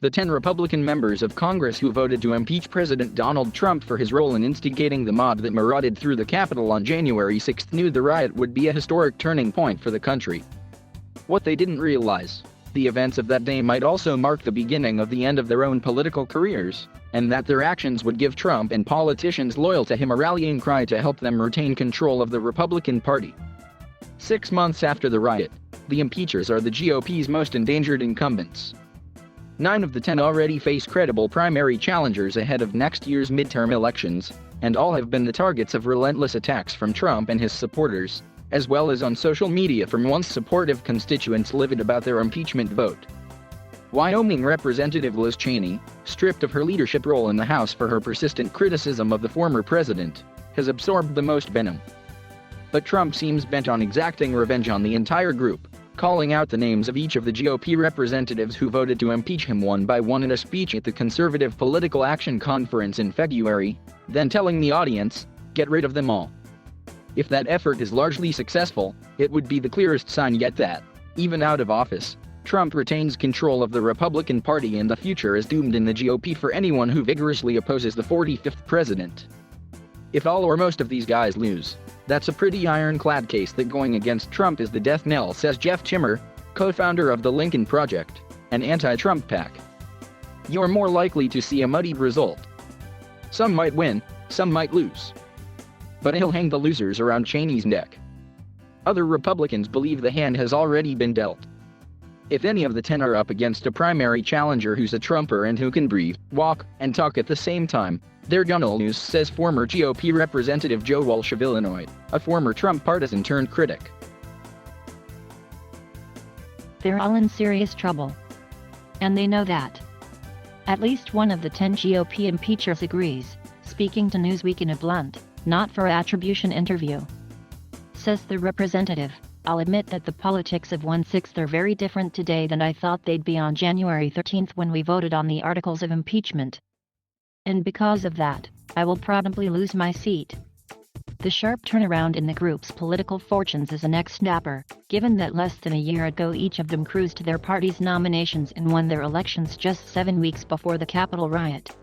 The 10 Republican members of Congress who voted to impeach President Donald Trump for his role in instigating the mob that marauded through the Capitol on January 6 knew the riot would be a historic turning point for the country. What they didn't realize, the events of that day might also mark the beginning of the end of their own political careers, and that their actions would give Trump and politicians loyal to him a rallying cry to help them retain control of the Republican Party. 6 months after the riot, the impeachers are the GOP's most endangered incumbents. 9 of the 10 already face credible primary challengers ahead of next year's midterm elections, and all have been the targets of relentless attacks from Trump and his supporters, as well as on social media from once supportive constituents livid about their impeachment vote. Wyoming Representative Liz Cheney, stripped of her leadership role in the House for her persistent criticism of the former president, has absorbed the most venom. But Trump seems bent on exacting revenge on the entire group, calling out the names of each of the GOP representatives who voted to impeach him one by one in a speech at the Conservative Political Action Conference in February, then telling the audience, "Get rid of them all." If that effort is largely successful, it would be the clearest sign yet that, even out of office, Trump retains control of the Republican Party and the future is doomed in the GOP for anyone who vigorously opposes the 45th president. If all or most of these guys lose, that's a pretty ironclad case that going against Trump is the death knell, says Jeff Timmer, co-founder of the Lincoln Project, an anti-Trump PAC. You're more likely to see a muddied result. Some might win, some might lose. But he'll hang the losers around Cheney's neck. Other Republicans believe the hand has already been dealt. If any of the 10 are up against a primary challenger who's a Trumper and who can breathe, walk, and talk at the same time, they're gonna lose, says former GOP Representative Joe Walsh of Illinois, a former Trump partisan turned critic. They're all in serious trouble. And they know that. At least one of the 10 GOP impeachers agrees, speaking to Newsweek in a blunt, not for attribution interview. Says the representative, "I'll admit that the politics of 1/6 are very different today than I thought they'd be on January 13 when we voted on the articles of impeachment. And because of that, I will probably lose my seat." The sharp turnaround in the group's political fortunes is a neck snapper, given that less than a year ago each of them cruised their party's nominations and won their elections just 7 weeks before the Capitol riot.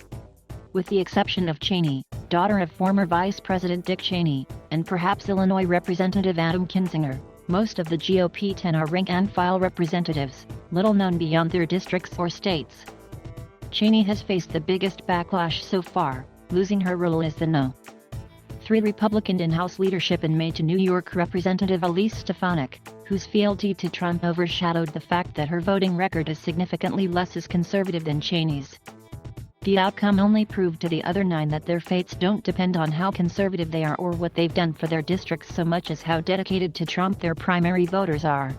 With the exception of Cheney, daughter of former Vice President Dick Cheney, and perhaps Illinois Representative Adam Kinzinger, most of the GOP 10 are rank-and-file representatives, little known beyond their districts or states. Cheney has faced the biggest backlash so far, losing her role as the No. 3 Republican in House leadership in May to New York Representative Elise Stefanik, whose fealty to Trump overshadowed the fact that her voting record is significantly less as conservative than Cheney's. The outcome only proved to the other 9 that their fates don't depend on how conservative they are or what they've done for their districts so much as how dedicated to Trump their primary voters are.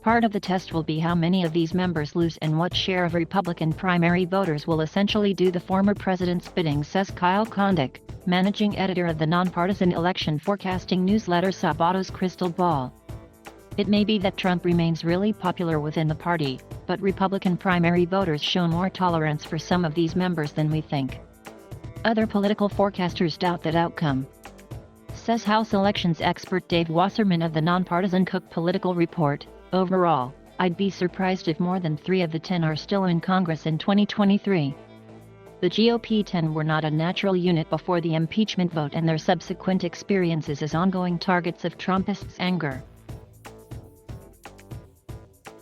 Part of the test will be how many of these members lose and what share of Republican primary voters will essentially do the former president's bidding, says Kyle Kondik, managing editor of the nonpartisan election forecasting newsletter Sabato's Crystal Ball. It may be that Trump remains really popular within the party, but Republican primary voters show more tolerance for some of these members than we think. Other political forecasters doubt that outcome. Says House elections expert Dave Wasserman of the nonpartisan Cook Political Report, "Overall, I'd be surprised if more than 3 of the 10 are still in Congress in 2023. The GOP 10 were not a natural unit before the impeachment vote and their subsequent experiences as ongoing targets of Trumpists' anger."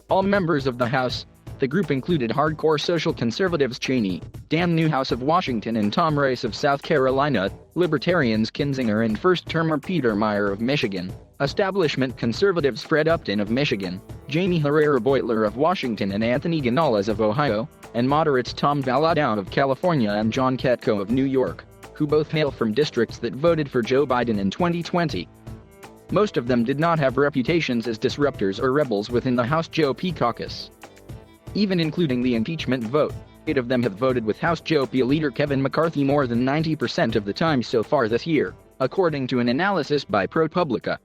All members of the House, the group included hardcore social conservatives Cheney, Dan Newhouse of Washington and Tom Rice of South Carolina, libertarians Kinzinger and first-termer Peter Meijer of Michigan, establishment conservatives Fred Upton of Michigan, Jamie Herrera Beutler of Washington and Anthony Gonzalez of Ohio, and moderates Tom Valadao of California and John Katko of New York, who both hail from districts that voted for Joe Biden in 2020. Most of them did not have reputations as disruptors or rebels within the House GOP caucus. Even including the impeachment vote, 8 of them have voted with House GOP leader Kevin McCarthy more than 90% of the time so far this year, according to an analysis by ProPublica.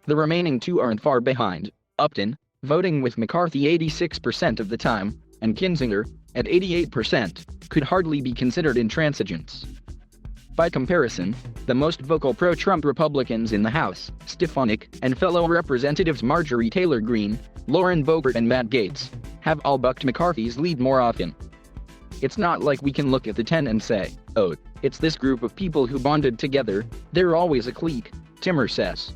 The remaining 2 aren't far behind, Upton, voting with McCarthy 86% of the time, and Kinzinger, at 88%, could hardly be considered intransigents. By comparison, the most vocal pro-Trump Republicans in the House, Stefanik, and fellow Representatives Marjorie Taylor Greene, Lauren Boebert and Matt Gaetz, have all bucked McCarthy's lead more often. It's not like we can look at the 10 and say, oh, it's this group of people who bonded together, they're always a clique, Timmer says.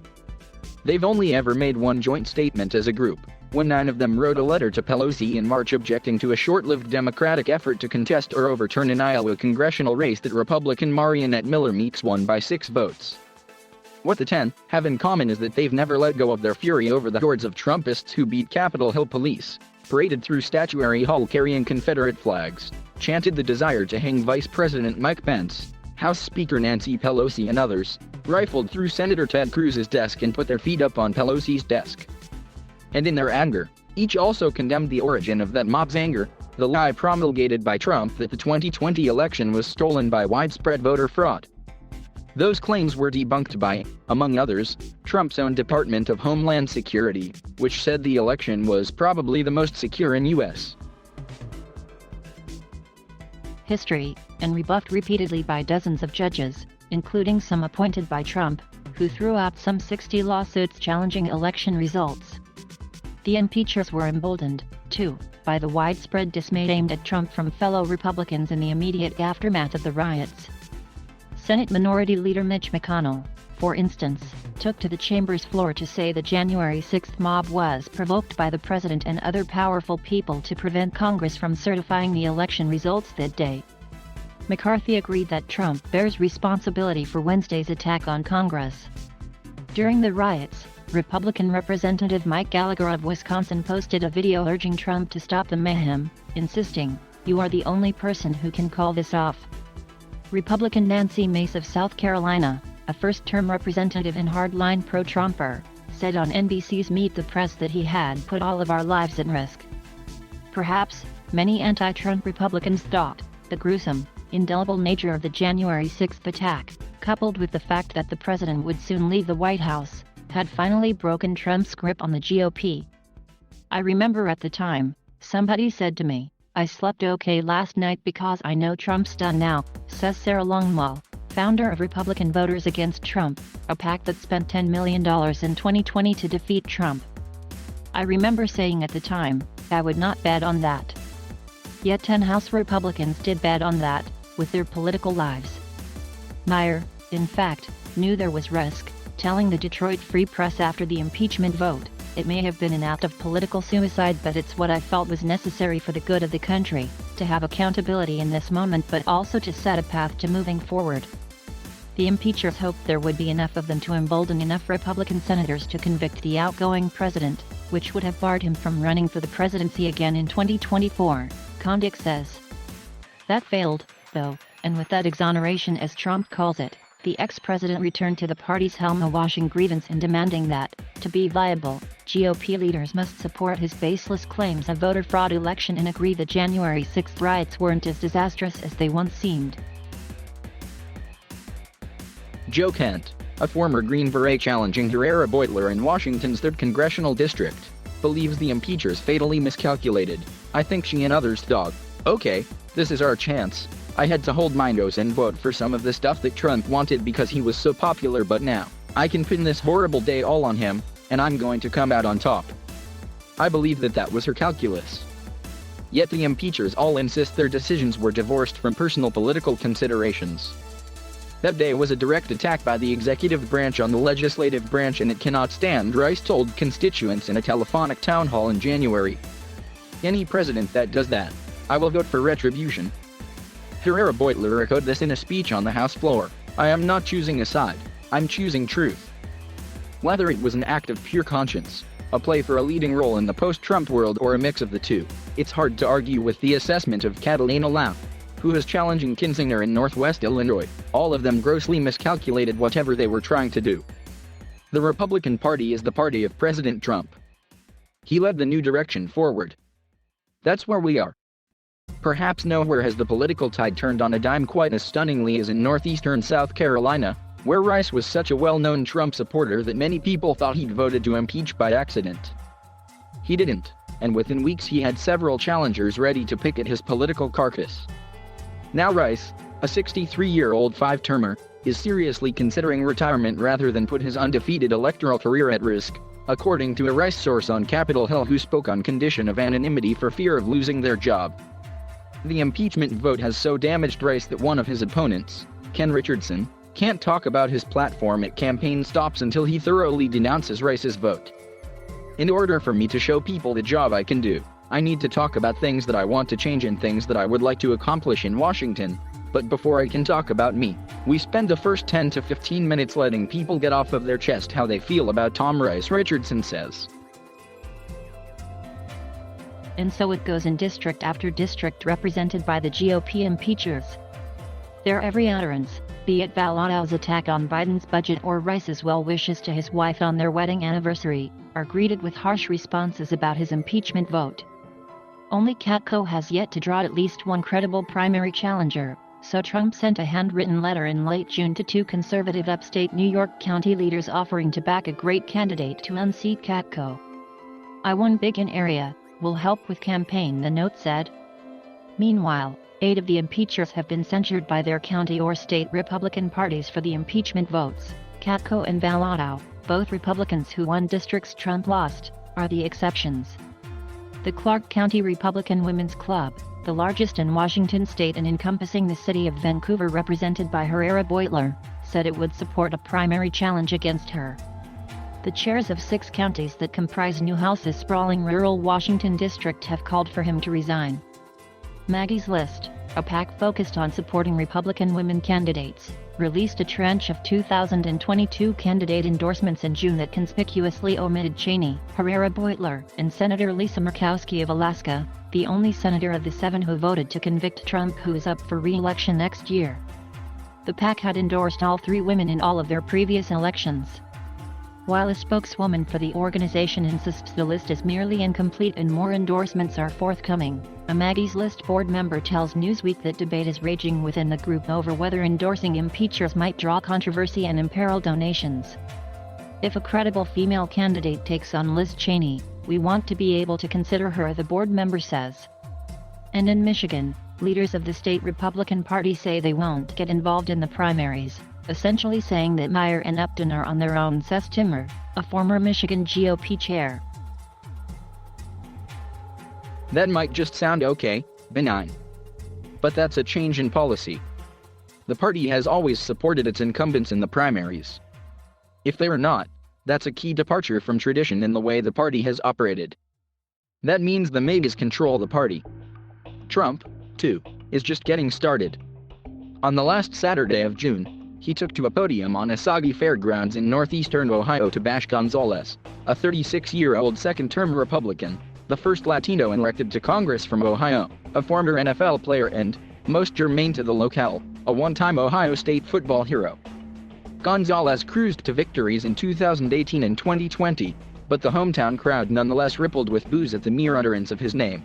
They've only ever made one joint statement as a group, when 9 of them wrote a letter to Pelosi in March objecting to a short-lived Democratic effort to contest or overturn an Iowa congressional race that Republican Marionette Miller Meeks won by 6 votes. What the 10 have in common is that they've never let go of their fury over the hordes of Trumpists who beat Capitol Hill police, paraded through Statuary Hall carrying Confederate flags, chanted the desire to hang Vice President Mike Pence, House Speaker Nancy Pelosi and others, rifled through Senator Ted Cruz's desk and put their feet up on Pelosi's desk. And in their anger, each also condemned the origin of that mob's anger, the lie promulgated by Trump that the 2020 election was stolen by widespread voter fraud. Those claims were debunked by, among others, Trump's own Department of Homeland Security, which said the election was probably the most secure in U.S. history, and rebuffed repeatedly by dozens of judges, including some appointed by Trump, who threw out some 60 lawsuits challenging election results. The impeachers were emboldened, too, by the widespread dismay aimed at Trump from fellow Republicans in the immediate aftermath of the riots. Senate Minority Leader Mitch McConnell, for instance, took to the chamber's floor to say the January 6th mob was provoked by the president and other powerful people to prevent Congress from certifying the election results that day. McCarthy agreed that Trump bears responsibility for Wednesday's attack on Congress. During the riots, Republican Representative Mike Gallagher of Wisconsin posted a video urging Trump to stop the mayhem, insisting, "You are the only person who can call this off." Republican Nancy Mace of South Carolina, a first-term representative and hardline pro-Trumper, said on NBC's Meet the Press that he had put all of our lives at risk. Perhaps, many anti-Trump Republicans thought, the gruesome, indelible nature of the January 6th attack, coupled with the fact that the president would soon leave the White House, had finally broken Trump's grip on the GOP. I remember at the time, somebody said to me, "I slept okay last night because I know Trump's done now," says Sarah Longwell, founder of Republican Voters Against Trump, a PAC that spent $10 million in 2020 to defeat Trump. I remember saying at the time, I would not bet on that. Yet 10 House Republicans did bet on that, with their political lives. Meyer, in fact, knew there was risk, telling the Detroit Free Press after the impeachment vote, "It may have been an act of political suicide, but it's what I felt was necessary for the good of the country, to have accountability in this moment but also to set a path to moving forward." The impeachers hoped there would be enough of them to embolden enough Republican senators to convict the outgoing president, which would have barred him from running for the presidency again in 2024, Kondik says. That failed, though, and with that exoneration as Trump calls it, the ex-president returned to the party's helm, washing grievance and demanding that, to be viable, GOP leaders must support his baseless claims of voter fraud election and agree the January 6th riots weren't as disastrous as they once seemed. Joe Kent, a former Green Beret challenging Herrera Beutler in Washington's 3rd Congressional District, believes the impeachers fatally miscalculated. "I think she and others thought, okay, this is our chance. I had to hold my nose and vote for some of the stuff that Trump wanted because he was so popular, but now, I can pin this horrible day all on him, and I'm going to come out on top." I believe that was her calculus. Yet the impeachers all insist their decisions were divorced from personal political considerations. That day was a direct attack by the executive branch on the legislative branch, and it cannot stand, Rice told constituents in a telephonic town hall in January. "Any president that does that, I will vote for retribution." Herrera Beutler echoed this in a speech on the House floor. "I am not choosing a side, I'm choosing truth." Whether it was an act of pure conscience, a play for a leading role in the post-Trump world, or a mix of the two, it's hard to argue with the assessment of Catalina Lau, who is challenging Kinzinger in Northwest Illinois. All of them grossly miscalculated whatever they were trying to do. The Republican Party is the party of President Trump. He led the new direction forward. That's where we are. Perhaps nowhere has the political tide turned on a dime quite as stunningly as in northeastern South Carolina, where Rice was such a well-known Trump supporter that many people thought he'd voted to impeach by accident. He didn't, and within weeks he had several challengers ready to pick at his political carcass. Now Rice, a 63-year-old five-termer, is seriously considering retirement rather than put his undefeated electoral career at risk, according to a Rice source on Capitol Hill who spoke on condition of anonymity for fear of losing their job. The impeachment vote has so damaged Rice that one of his opponents, Ken Richardson, can't talk about his platform at campaign stops until he thoroughly denounces Rice's vote. In order for me to show people the job I can do, I need to talk about things that I want to change and things that I would like to accomplish in Washington. But before I can talk about me, we spend the first 10 to 15 minutes letting people get off of their chest how they feel about Tom Rice, Richardson says. And so it goes in district after district represented by the GOP Impeachers. Their every utterance, be it Valadao's attack on Biden's budget or Rice's well wishes to his wife on their wedding anniversary, are greeted with harsh responses about his impeachment vote. Only Katko has yet to draw at least one credible primary challenger, so Trump sent a handwritten letter in late June to two conservative upstate New York county leaders offering to back a great candidate to unseat Katko. "I won big in area, will help with campaign," the note said. Meanwhile, 8 of the impeachers have been censured by their county or state Republican parties for the impeachment votes. Katko and Valadao, both Republicans who won districts Trump lost, are the exceptions. The Clark County Republican Women's Club, the largest in Washington state and encompassing the city of Vancouver represented by Herrera Beutler, said it would support a primary challenge against her. The chairs of 6 counties that comprise Newhouse's sprawling rural Washington district have called for him to resign. Maggie's List, a PAC focused on supporting Republican women candidates, released a tranche of 2022 candidate endorsements in June that conspicuously omitted Cheney, Herrera Beutler, and Senator Lisa Murkowski of Alaska, the only senator of the 7 who voted to convict Trump, who is up for re-election next year. The PAC had endorsed all 3 women in all of their previous elections. While a spokeswoman for the organization insists the list is merely incomplete and more endorsements are forthcoming, a Maggie's List board member tells Newsweek that debate is raging within the group over whether endorsing impeachers might draw controversy and imperil donations. "If a credible female candidate takes on Liz Cheney, we want to be able to consider her," the board member says. And in Michigan, leaders of the state Republican Party say they won't get involved in the primaries, essentially saying that Meyer and Upton are on their own, says Timmer, a former Michigan GOP chair. That might just sound okay, benign. But that's a change in policy. The party has always supported its incumbents in the primaries. If they are not, that's a key departure from tradition in the way the party has operated. That means the Mays control the party. Trump, too, is just getting started. On the last Saturday of June, he took to a podium on Asagi Fairgrounds in northeastern Ohio to bash Gonzalez, a 36-year-old second-term Republican, the first Latino elected to Congress from Ohio, a former NFL player and, most germane to the locale, a one-time Ohio State football hero. Gonzalez cruised to victories in 2018 and 2020, but the hometown crowd nonetheless rippled with boos at the mere utterance of his name.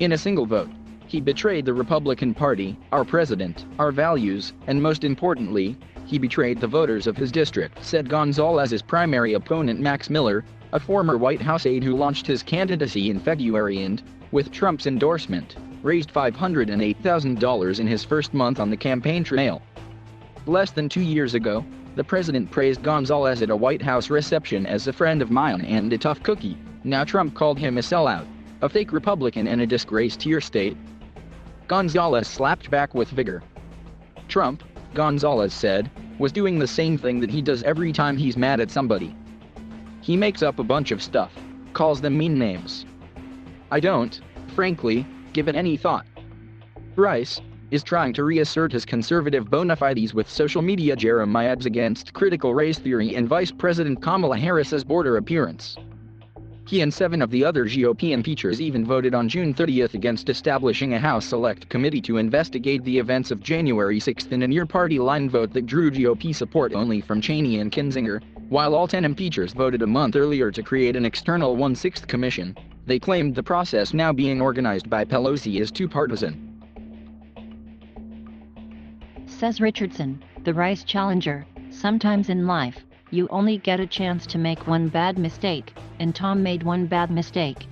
In a single vote, he betrayed the Republican Party, our president, our values, and most importantly, he betrayed the voters of his district, said Gonzalez's primary opponent Max Miller, a former White House aide who launched his candidacy in February and, with Trump's endorsement, raised $508,000 in his first month on the campaign trail. Less than 2 years ago, the president praised Gonzalez at a White House reception as a friend of mine and a tough cookie. Now Trump called him a sellout, a fake Republican and a disgrace to your state. Gonzalez slapped back with vigor. Trump, Gonzalez said, was doing the same thing that he does every time he's mad at somebody. He makes up a bunch of stuff, calls them mean names. I don't, frankly, give it any thought. Rice is trying to reassert his conservative bona fides with social media jeremiads against critical race theory and Vice President Kamala Harris's border appearance. He and 7 of the other GOP impeachers even voted on June 30th against establishing a House Select Committee to investigate the events of January 6 in a near-party line vote that drew GOP support only from Cheney and Kinzinger, while all 10 impeachers voted a month earlier to create an external 1/6 commission. They claimed the process now being organized by Pelosi is too partisan. Says Richardson, the Rice challenger, sometimes in life, you only get a chance to make one bad mistake, and Tom made one bad mistake.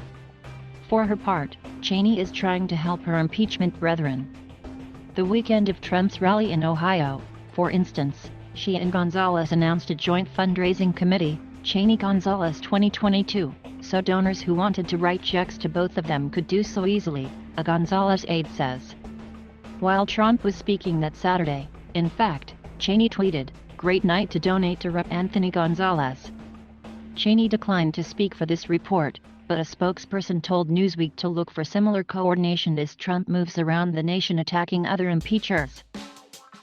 For her part, Cheney is trying to help her impeachment brethren. The weekend of Trump's rally in Ohio, for instance, she and Gonzalez announced a joint fundraising committee, Cheney-Gonzalez 2022, so donors who wanted to write checks to both of them could do so easily, a Gonzalez aide says. While Trump was speaking that Saturday, in fact, Cheney tweeted, "Great night to donate to Rep. Anthony Gonzalez." Cheney declined to speak for this report, but a spokesperson told Newsweek to look for similar coordination as Trump moves around the nation attacking other impeachers.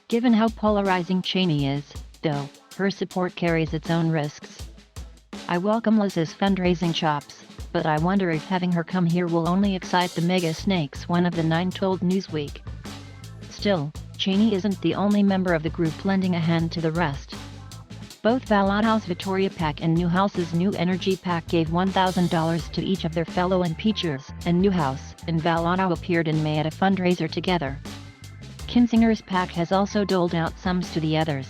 Given how polarizing Cheney is, though, her support carries its own risks. "I welcome Liz's fundraising chops, but I wonder if having her come here will only excite the mega snakes," one of the 9 told Newsweek. Still, Cheney isn't the only member of the group lending a hand to the rest. Both Valado's Victoria PAC and Newhouse's New Energy PAC gave $1,000 to each of their fellow impeachers, and Newhouse and Valado appeared in May at a fundraiser together. Kinzinger's PAC has also doled out sums to the others.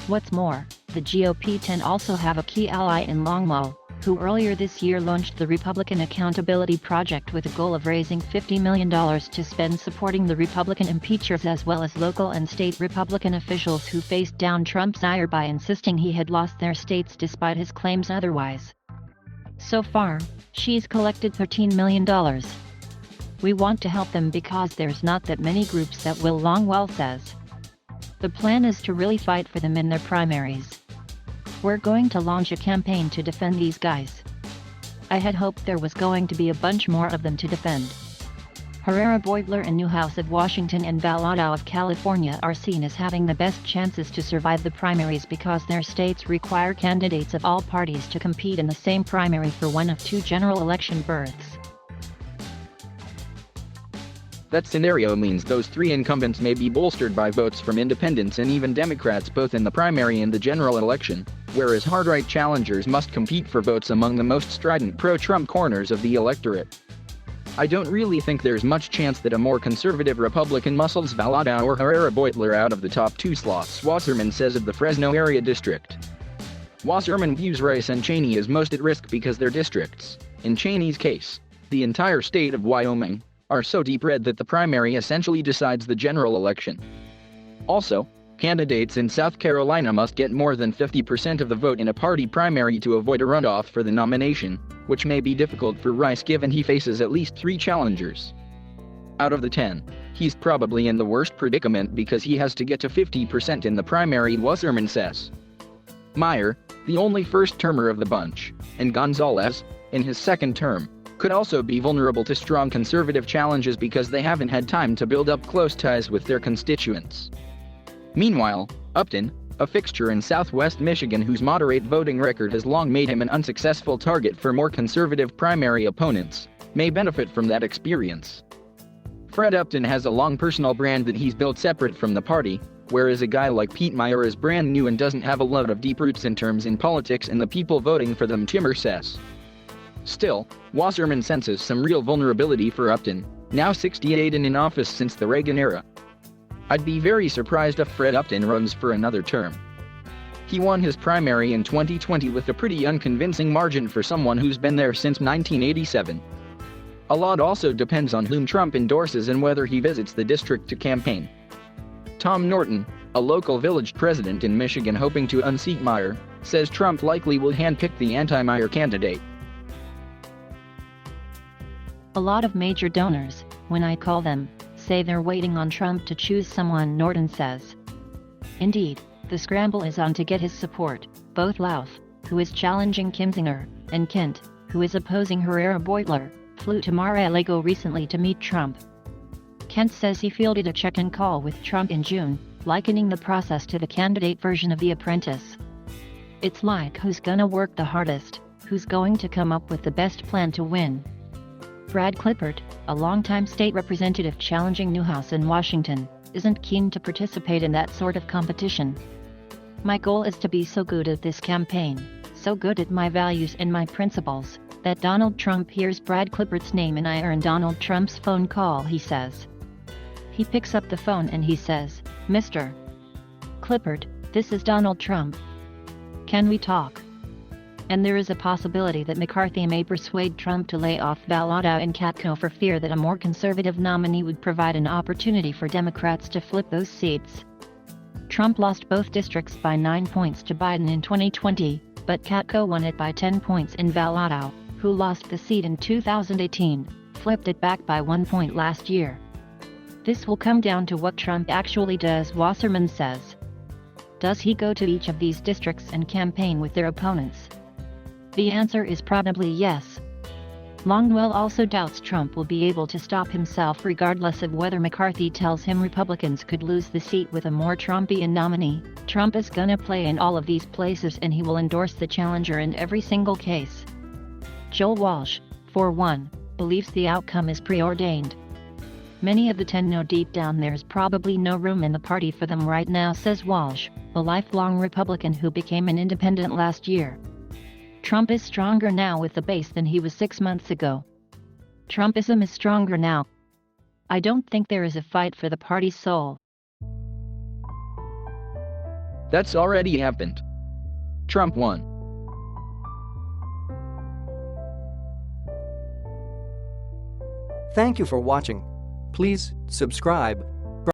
What's more, the GOP 10 also have a key ally in Longmire, who earlier this year launched the Republican Accountability Project with a goal of raising $50 million to spend supporting the Republican impeachers as well as local and state Republican officials who faced down Trump's ire by insisting he had lost their states despite his claims otherwise. So far, she's collected $13 million. "We want to help them because there's not that many groups that will," Longwell says. "The plan is to really fight for them in their primaries. We're going to launch a campaign to defend these guys. I had hoped there was going to be a bunch more of them to defend." Herrera Beutler and Newhouse of Washington and Valado of California are seen as having the best chances to survive the primaries because their states require candidates of all parties to compete in the same primary for one of 2 general election berths. That scenario means those 3 incumbents may be bolstered by votes from independents and even Democrats both in the primary and the general election, whereas hard-right challengers must compete for votes among the most strident pro-Trump corners of the electorate. I don't really think there's much chance that a more conservative Republican muscles Valado or Herrera Beutler out of the top 2 slots, Wasserman says of the Fresno area district. Wasserman views Rice and Cheney as most at risk because their districts, in Cheney's case, the entire state of Wyoming, are so deep red that the primary essentially decides the general election. Also, candidates in South Carolina must get more than 50% of the vote in a party primary to avoid a runoff for the nomination, which may be difficult for Rice given he faces at least 3 challengers. Out of the 10, he's probably in the worst predicament because he has to get to 50% in the primary, Wasserman says. Meyer, the only first-termer of the bunch, and Gonzalez, in his second term, could also be vulnerable to strong conservative challenges because they haven't had time to build up close ties with their constituents. Meanwhile, Upton, a fixture in southwest Michigan whose moderate voting record has long made him an unsuccessful target for more conservative primary opponents, may benefit from that experience. Fred Upton has a long personal brand that he's built separate from the party, whereas a guy like Pete Meyer is brand new and doesn't have a lot of deep roots in terms in politics and the people voting for them, Timmer says. Still, Wasserman senses some real vulnerability for Upton, now 68 and in office since the Reagan era. I'd be very surprised if Fred Upton runs for another term. He won his primary in 2020 with a pretty unconvincing margin for someone who's been there since 1987. A lot also depends on whom Trump endorses and whether he visits the district to campaign. Tom Norton, a local village president in Michigan hoping to unseat Meyer, says Trump likely will handpick the anti-Meyer candidate. "A lot of major donors, when I call them, say they're waiting on Trump to choose someone," Norton says. Indeed, the scramble is on to get his support. Both Lauf, who is challenging Kinzinger, and Kent, who is opposing Herrera Beutler, flew to Mar-a-Lago recently to meet Trump. Kent says he fielded a check-in call with Trump in June, likening the process to the candidate version of The Apprentice. "It's like who's gonna work the hardest, who's going to come up with the best plan to win." Brad Clippert, a longtime state representative challenging Newhouse in Washington, isn't keen to participate in that sort of competition. "My goal is to be so good at this campaign, so good at my values and my principles, that Donald Trump hears Brad Clippert's name and I earn Donald Trump's phone call," he says. He picks up the phone and he says, "Mr. Clippert, this is Donald Trump. Can we talk?" And there is a possibility that McCarthy may persuade Trump to lay off Bellotta and Katko for fear that a more conservative nominee would provide an opportunity for Democrats to flip those seats. Trump lost both districts by 9 points to Biden in 2020, but Katko won it by 10 points in Bellotta, who lost the seat in 2018, flipped it back by 1 point last year. This will come down to what Trump actually does, Wasserman says. Does he go to each of these districts and campaign with their opponents? The answer is probably yes. Longwell also doubts Trump will be able to stop himself regardless of whether McCarthy tells him Republicans could lose the seat with a more Trumpian nominee. Trump is gonna play in all of these places and he will endorse the challenger in every single case. Joel Walsh, for one, believes the outcome is preordained. Many of the 10 know deep down there's probably no room in the party for them right now, says Walsh, a lifelong Republican who became an independent last year. Trump is stronger now with the base than he was 6 months ago. Trumpism is stronger now. I don't think there is a fight for the party's soul. That's already happened. Trump won. Thank you for watching. Please subscribe